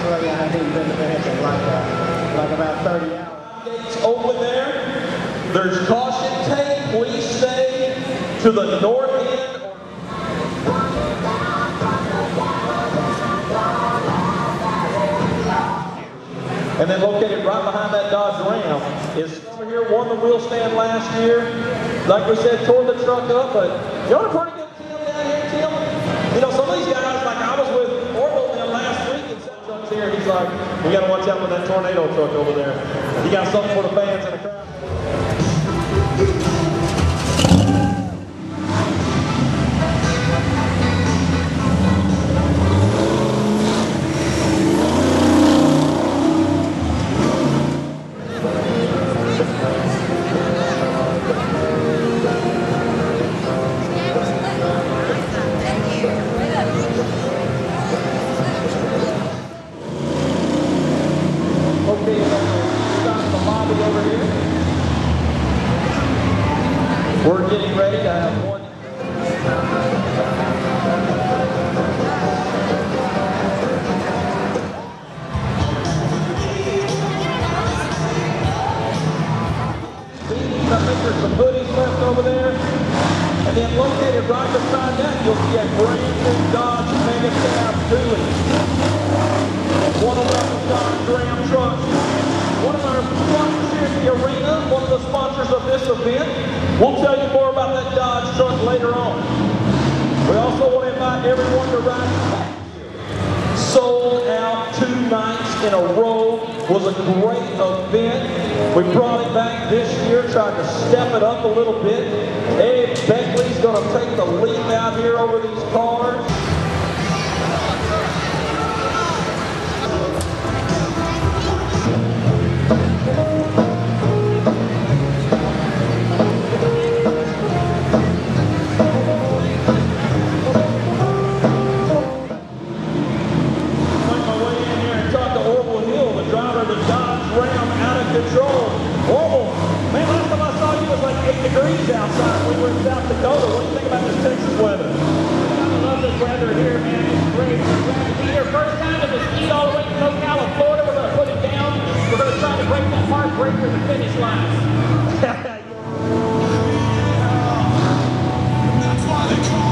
Well, yeah, I think he's been finishing like about 30 hours. Gates open there. There's caution tape. Please stay to the north end. And then located right behind that Dodge Ram is over here, won the wheel stand last year. Like we said, tore the truck up, but you're a pretty good team down here, Tim. You know, some of these guys, like I was with Orville them last week and some trucks here, he's like, we got to watch out for that tornado truck over there. You got something for the fans in the crowd. We're getting ready to have one. I think there's some hoodies left over there. And then located right beside that, you'll see a brand new Dodge Mega Cab dually. One of those Dodge Ram trucks. One of our sponsors here at the arena, one of the sponsors of this event. We'll tell you more about that Dodge truck later on. We also want to invite everyone to ride back here. Sold out 2 nights in a row. Was a great event. We brought it back this year, tried to step it up a little bit. Ed Beckley's going to take the lead out here over these cars. Control. Orville, man, last time I saw you it was like 8 degrees outside. We were in South Dakota. What do you think about this Texas weather? I love this weather here, man. It's great. We're glad to be here. First time to Mesquite all the way from Ocala, Florida. We're going to put it down. We're going to try to break that heartbreaker to the finish line. That's why they call